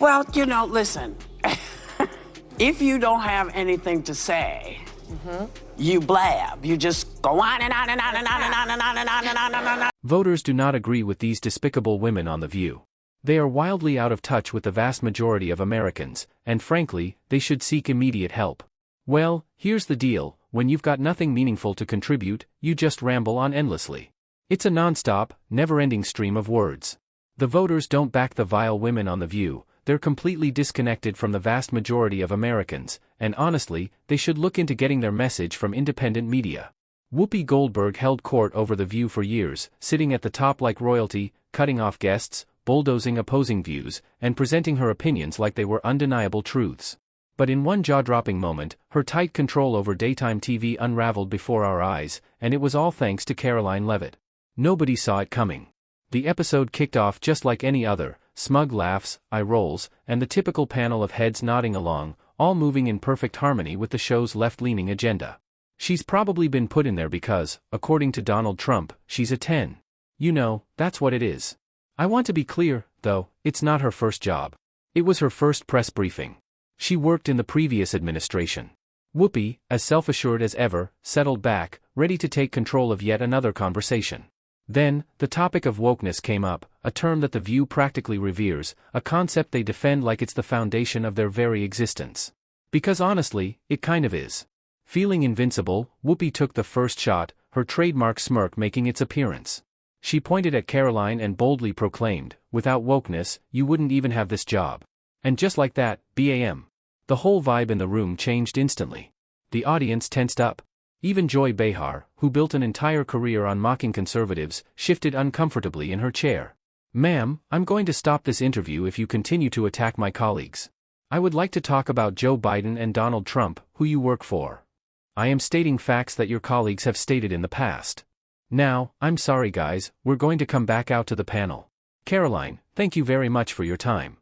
Well, listen, if you don't have anything to say, you blab. You just go on and on and on and on and on and on and on and on and on. Voters do not agree with these despicable women on The View. They are wildly out of touch with the vast majority of Americans, and frankly, they should seek immediate help. Well, here's the deal, when you've got nothing meaningful to contribute, you just ramble on endlessly. It's a non-stop, never-ending stream of words. The voters don't back the vile women on The View, they're completely disconnected from the vast majority of Americans, and honestly, they should look into getting their message from independent media. Whoopi Goldberg held court over The View for years, sitting at the top like royalty, cutting off guests, bulldozing opposing views, and presenting her opinions like they were undeniable truths. But in one jaw-dropping moment, her tight control over daytime TV unraveled before our eyes, and it was all thanks to Karoline Leavitt. Nobody saw it coming. The episode kicked off just like any other, smug laughs, eye rolls, and the typical panel of heads nodding along, all moving in perfect harmony with the show's left-leaning agenda. She's probably been put in there because, according to Donald Trump, she's a 10. That's what it is. I want to be clear, though, it's not her first job. It was her first press briefing. She worked in the previous administration. Whoopi, as self-assured as ever, settled back, ready to take control of yet another conversation. Then, the topic of wokeness came up, a term that The View practically reveres, a concept they defend like it's the foundation of their very existence. Because honestly, it kind of is. Feeling invincible, Whoopi took the first shot, her trademark smirk making its appearance. She pointed at Karoline and boldly proclaimed, "Without wokeness, you wouldn't even have this job." And just like that, bam. The whole vibe in the room changed instantly. The audience tensed up. Even Joy Behar, who built an entire career on mocking conservatives, shifted uncomfortably in her chair. "Ma'am, I'm going to stop this interview if you continue to attack my colleagues. I would like to talk about Joe Biden and Donald Trump, who you work for. I am stating facts that your colleagues have stated in the past. Now, I'm sorry guys, we're going to come back out to the panel. Karoline, thank you very much for your time."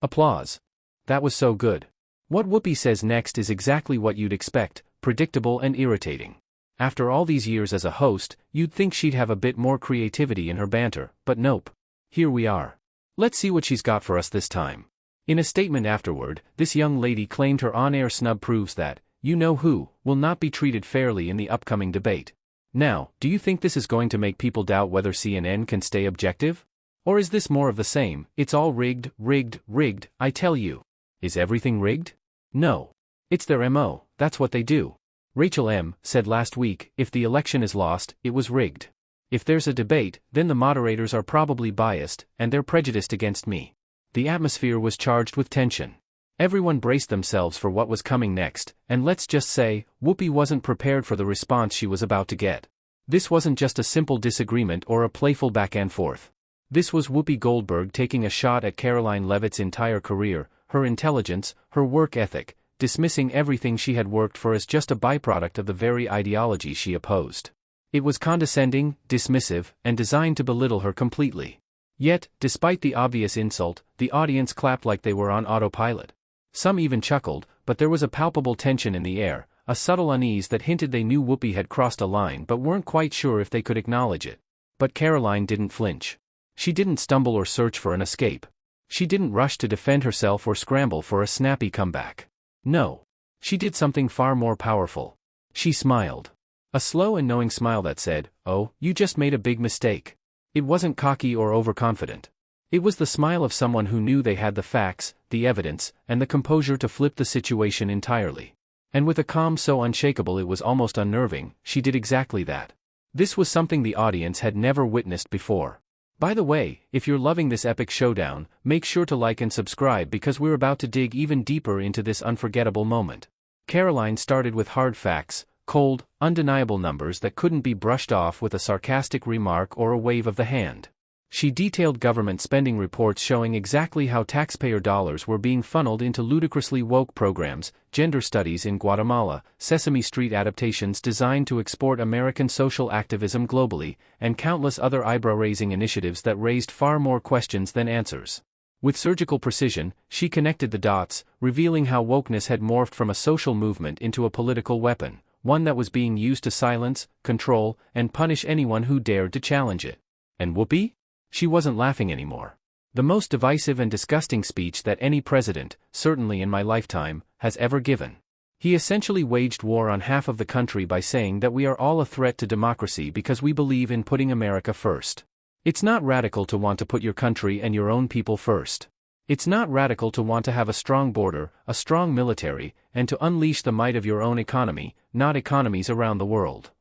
Applause. That was so good. What Whoopi says next is exactly what you'd expect, predictable and irritating. After all these years as a host, you'd think she'd have a bit more creativity in her banter, but nope. Here we are. Let's see what she's got for us this time. In a statement afterward, this young lady claimed her on-air snub proves that, you-know-who, will not be treated fairly in the upcoming debate. Now, do you think this is going to make people doubt whether CNN can stay objective? Or is this more of the same, it's all rigged, rigged, rigged, I tell you. Is everything rigged? No. It's their MO, that's what they do. Rachel M. said last week, if the election is lost, it was rigged. If there's a debate, then the moderators are probably biased, and they're prejudiced against me. The atmosphere was charged with tension. Everyone braced themselves for what was coming next, and let's just say, Whoopi wasn't prepared for the response she was about to get. This wasn't just a simple disagreement or a playful back and forth. This was Whoopi Goldberg taking a shot at Karoline Leavitt's entire career, her intelligence, her work ethic, dismissing everything she had worked for as just a byproduct of the very ideology she opposed. It was condescending, dismissive, and designed to belittle her completely. Yet, despite the obvious insult, the audience clapped like they were on autopilot. Some even chuckled, but there was a palpable tension in the air, a subtle unease that hinted they knew Whoopi had crossed a line but weren't quite sure if they could acknowledge it. But Karoline didn't flinch. She didn't stumble or search for an escape. She didn't rush to defend herself or scramble for a snappy comeback. No. She did something far more powerful. She smiled. A slow and knowing smile that said, "Oh, you just made a big mistake." It wasn't cocky or overconfident. It was the smile of someone who knew they had the facts, the evidence, and the composure to flip the situation entirely. And with a calm so unshakable it was almost unnerving, she did exactly that. This was something the audience had never witnessed before. By the way, if you're loving this epic showdown, make sure to like and subscribe because we're about to dig even deeper into this unforgettable moment. Karoline started with hard facts, cold, undeniable numbers that couldn't be brushed off with a sarcastic remark or a wave of the hand. She detailed government spending reports showing exactly how taxpayer dollars were being funneled into ludicrously woke programs, gender studies in Guatemala, Sesame Street adaptations designed to export American social activism globally, and countless other eyebrow-raising initiatives that raised far more questions than answers. With surgical precision, she connected the dots, revealing how wokeness had morphed from a social movement into a political weapon, one that was being used to silence, control, and punish anyone who dared to challenge it. And Whoopi? She wasn't laughing anymore. The most divisive and disgusting speech that any president, certainly in my lifetime, has ever given. He essentially waged war on half of the country by saying that we are all a threat to democracy because we believe in putting America first. It's not radical to want to put your country and your own people first. It's not radical to want to have a strong border, a strong military, and to unleash the might of your own economy, not economies around the world.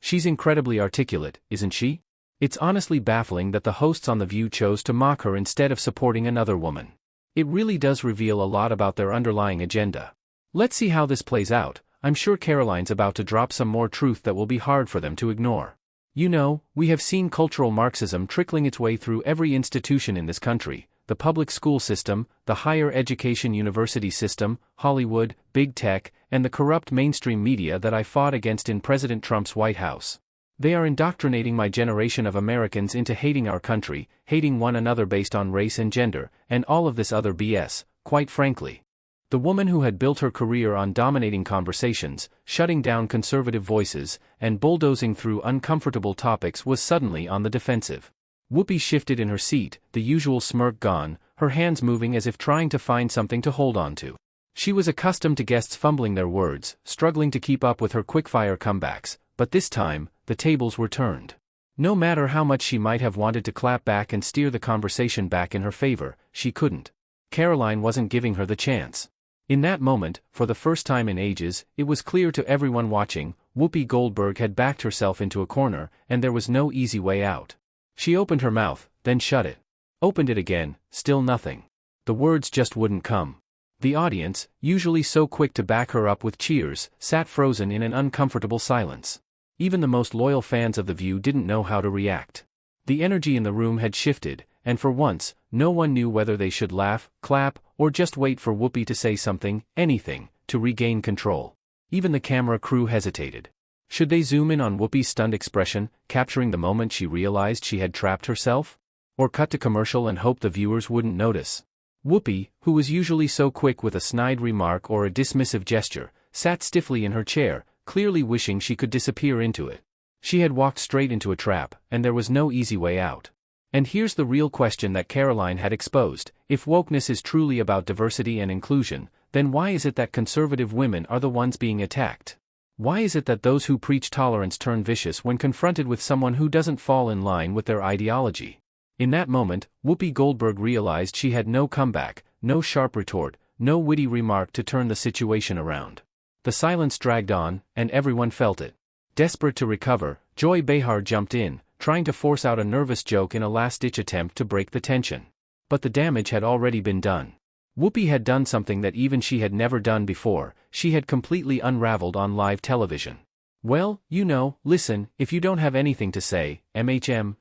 She's incredibly articulate, isn't she? It's honestly baffling that the hosts on The View chose to mock her instead of supporting another woman. It really does reveal a lot about their underlying agenda. Let's see how this plays out. I'm sure Karoline's about to drop some more truth that will be hard for them to ignore. You know, we have seen cultural Marxism trickling its way through every institution in this country: the public school system, the higher education university system, Hollywood, big tech, and the corrupt mainstream media that I fought against in President Trump's White House. They are indoctrinating my generation of Americans into hating our country, hating one another based on race and gender, and all of this other BS, quite frankly. The woman who had built her career on dominating conversations, shutting down conservative voices, and bulldozing through uncomfortable topics was suddenly on the defensive. Whoopi shifted in her seat, the usual smirk gone, her hands moving as if trying to find something to hold on to. She was accustomed to guests fumbling their words, struggling to keep up with her quick-fire comebacks, but this time, the tables were turned. No matter how much she might have wanted to clap back and steer the conversation back in her favor, she couldn't. Karoline wasn't giving her the chance. In that moment, for the first time in ages, it was clear to everyone watching, Whoopi Goldberg had backed herself into a corner, and there was no easy way out. She opened her mouth, then shut it. Opened it again, still nothing. The words just wouldn't come. The audience, usually so quick to back her up with cheers, sat frozen in an uncomfortable silence. Even the most loyal fans of The View didn't know how to react. The energy in the room had shifted, and for once, no one knew whether they should laugh, clap, or just wait for Whoopi to say something, anything, to regain control. Even the camera crew hesitated. Should they zoom in on Whoopi's stunned expression, capturing the moment she realized she had trapped herself? Or cut to commercial and hope the viewers wouldn't notice? Whoopi, who was usually so quick with a snide remark or a dismissive gesture, sat stiffly in her chair, clearly wishing she could disappear into it. She had walked straight into a trap, and there was no easy way out. And here's the real question that Karoline had exposed: if wokeness is truly about diversity and inclusion, then why is it that conservative women are the ones being attacked? Why is it that those who preach tolerance turn vicious when confronted with someone who doesn't fall in line with their ideology? In that moment, Whoopi Goldberg realized she had no comeback, no sharp retort, no witty remark to turn the situation around. The silence dragged on, and everyone felt it. Desperate to recover, Joy Behar jumped in, trying to force out a nervous joke in a last-ditch attempt to break the tension. But the damage had already been done. Whoopi had done something that even she had never done before: she had completely unraveled on live television. Well, you know, listen, if you don't have anything to say,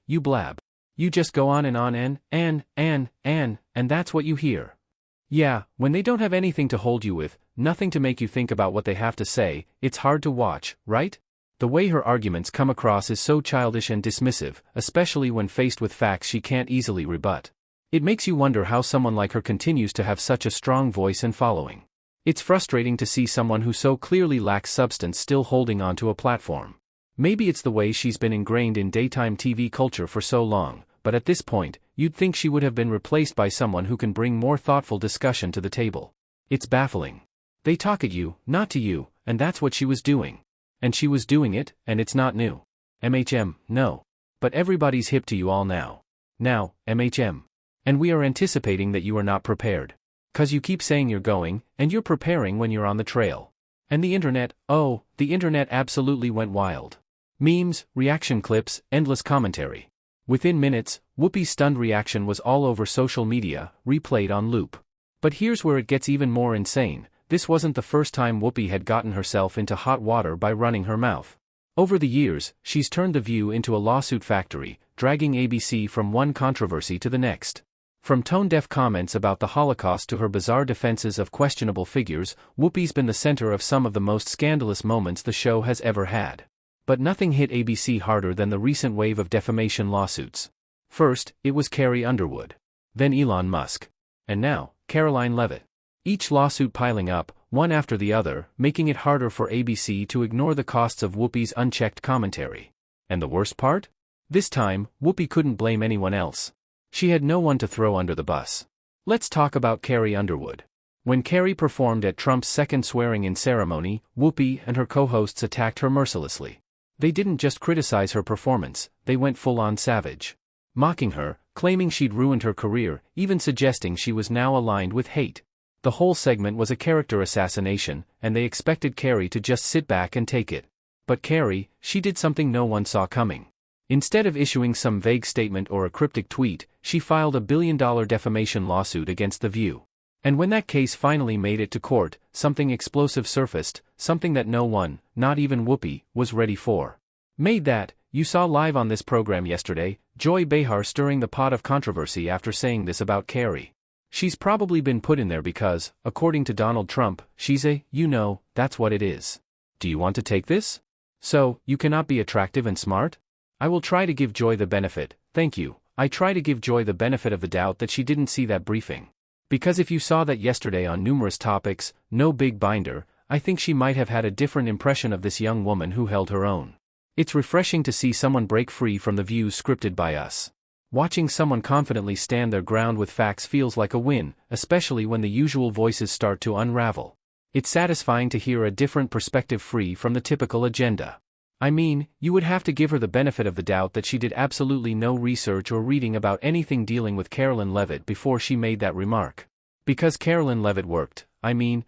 you blab. You just go on and on and that's what you hear. Yeah, when they don't have anything to hold you with, nothing to make you think about what they have to say, it's hard to watch, right? The way her arguments come across is so childish and dismissive, especially when faced with facts she can't easily rebut. It makes you wonder how someone like her continues to have such a strong voice and following. It's frustrating to see someone who so clearly lacks substance still holding onto a platform. Maybe it's the way she's been ingrained in daytime TV culture for so long, but at this point, you'd think she would have been replaced by someone who can bring more thoughtful discussion to the table. It's baffling. They talk at you, not to you, and that's what she was doing. And she was doing it, and it's not new. No. But everybody's hip to you all now. Now, And we are anticipating that you are not prepared. 'Cause you keep saying you're going, and you're preparing when you're on the trail. And the internet, the internet absolutely went wild. Memes, reaction clips, endless commentary. Within minutes, Whoopi's stunned reaction was all over social media, replayed on loop. But here's where it gets even more insane: this wasn't the first time Whoopi had gotten herself into hot water by running her mouth. Over the years, she's turned The View into a lawsuit factory, dragging ABC from one controversy to the next. From tone-deaf comments about the Holocaust to her bizarre defenses of questionable figures, Whoopi's been the center of some of the most scandalous moments the show has ever had. But nothing hit ABC harder than the recent wave of defamation lawsuits. First, it was Carrie Underwood. Then Elon Musk. And now, Karoline Leavitt. Each lawsuit piling up, one after the other, making it harder for ABC to ignore the costs of Whoopi's unchecked commentary. And the worst part? This time, Whoopi couldn't blame anyone else. She had no one to throw under the bus. Let's talk about Carrie Underwood. When Carrie performed at Trump's second swearing-in ceremony, Whoopi and her co-hosts attacked her mercilessly. They didn't just criticize her performance, they went full-on savage. Mocking her, claiming she'd ruined her career, even suggesting she was now aligned with hate. The whole segment was a character assassination, and they expected Carrie to just sit back and take it. But Carrie, she did something no one saw coming. Instead of issuing some vague statement or a cryptic tweet, she filed a billion-dollar defamation lawsuit against The View. And when that case finally made it to court, something explosive surfaced, something that no one, not even Whoopi, was ready for. Made that, you saw live on this program yesterday, Joy Behar stirring the pot of controversy after saying this about Carrie. She's probably been put in there because, according to Donald Trump, she's a, that's what it is. Do you want to take this? So, you cannot be attractive and smart? I will try to give Joy the benefit, thank you, I try to give Joy the benefit of the doubt that she didn't see that briefing. Because if you saw that yesterday on numerous topics, no big binder, I think she might have had a different impression of this young woman who held her own. It's refreshing to see someone break free from the views scripted by us. Watching someone confidently stand their ground with facts feels like a win, especially when the usual voices start to unravel. It's satisfying to hear a different perspective free from the typical agenda. I mean, you would have to give her the benefit of the doubt that she did absolutely no research or reading about anything dealing with Karoline Leavitt before she made that remark. Because Karoline Leavitt worked,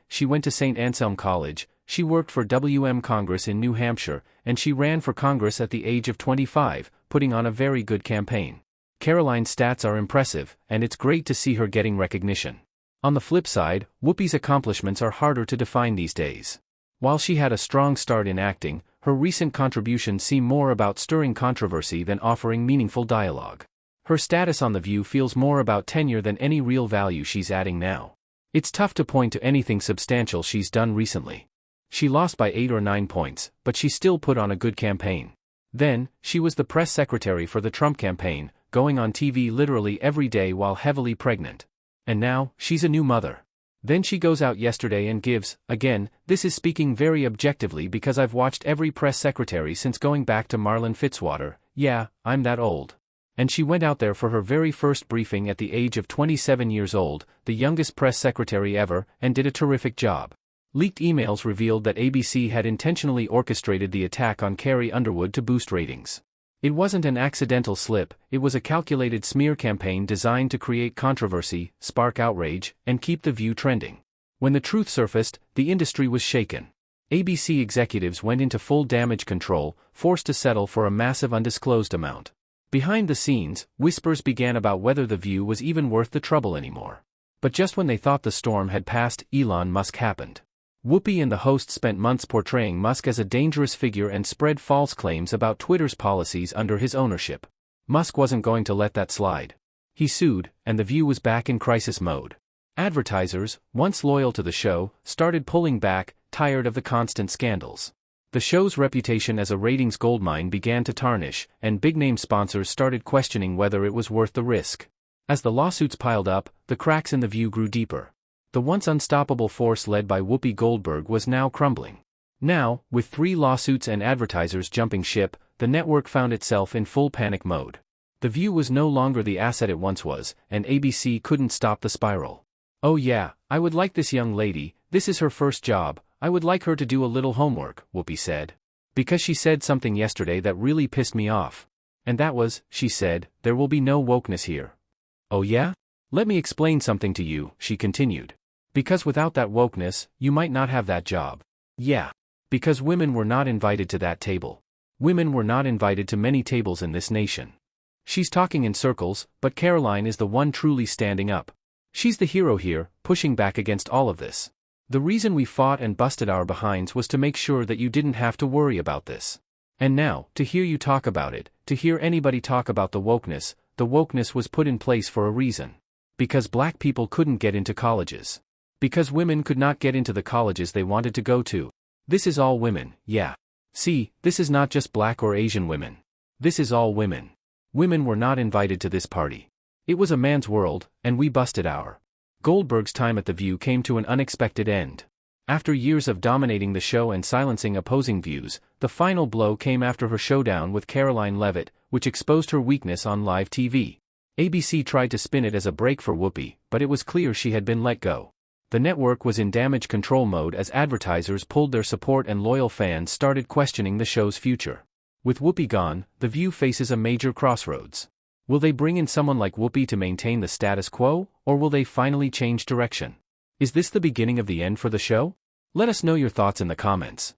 she went to St. Anselm College, she worked for WM Congress in New Hampshire, and she ran for Congress at the age of 25, putting on a very good campaign. Karoline's stats are impressive, and it's great to see her getting recognition. On the flip side, Whoopi's accomplishments are harder to define these days. While she had a strong start in acting, her recent contributions seem more about stirring controversy than offering meaningful dialogue. Her status on The View feels more about tenure than any real value she's adding now. It's tough to point to anything substantial she's done recently. She lost by 8 or 9 points, but she still put on a good campaign. Then, she was the press secretary for the Trump campaign, going on TV literally every day while heavily pregnant. And now, she's a new mother. Then she goes out yesterday and gives, again, this is speaking very objectively because I've watched every press secretary since going back to Marlon Fitzwater, yeah, I'm that old. And she went out there for her very first briefing at the age of 27 years old, the youngest press secretary ever, and did a terrific job. Leaked emails revealed that ABC had intentionally orchestrated the attack on Carrie Underwood to boost ratings. It wasn't an accidental slip, it was a calculated smear campaign designed to create controversy, spark outrage, and keep The View trending. When the truth surfaced, the industry was shaken. ABC executives went into full damage control, forced to settle for a massive undisclosed amount. Behind the scenes, whispers began about whether The View was even worth the trouble anymore. But just when they thought the storm had passed, Elon Musk happened. Whoopi and the host spent months portraying Musk as a dangerous figure and spread false claims about Twitter's policies under his ownership. Musk wasn't going to let that slide. He sued, and The View was back in crisis mode. Advertisers, once loyal to the show, started pulling back, tired of the constant scandals. The show's reputation as a ratings goldmine began to tarnish, and big-name sponsors started questioning whether it was worth the risk. As the lawsuits piled up, the cracks in The View grew deeper. The once unstoppable force led by Whoopi Goldberg was now crumbling. Now, with 3 lawsuits and advertisers jumping ship, the network found itself in full panic mode. The View was no longer the asset it once was, and ABC couldn't stop the spiral. Oh yeah, I would like this young lady, this is her first job, I would like her to do a little homework, Whoopi said. Because she said something yesterday that really pissed me off. And that was, she said, there will be no wokeness here. Oh yeah? Let me explain something to you, she continued. Because without that wokeness, you might not have that job. Yeah. Because women were not invited to that table. Women were not invited to many tables in this nation. She's talking in circles, but Karoline is the one truly standing up. She's the hero here, pushing back against all of this. The reason we fought and busted our behinds was to make sure that you didn't have to worry about this. And now, to hear you talk about it, to hear anybody talk about the wokeness was put in place for a reason. Because black people couldn't get into colleges. Because women could not get into the colleges they wanted to go to. This is all women, yeah. See, this is not just black or Asian women. This is all women. Women were not invited to this party. It was a man's world, and we busted our. Goldberg's time at The View came to an unexpected end. After years of dominating the show and silencing opposing views, the final blow came after her showdown with Karoline Leavitt, which exposed her weakness on live TV. ABC tried to spin it as a break for Whoopi, but it was clear she had been let go. The network was in damage control mode as advertisers pulled their support and loyal fans started questioning the show's future. With Whoopi gone, The View faces a major crossroads. Will they bring in someone like Whoopi to maintain the status quo, or will they finally change direction? Is this the beginning of the end for the show? Let us know your thoughts in the comments.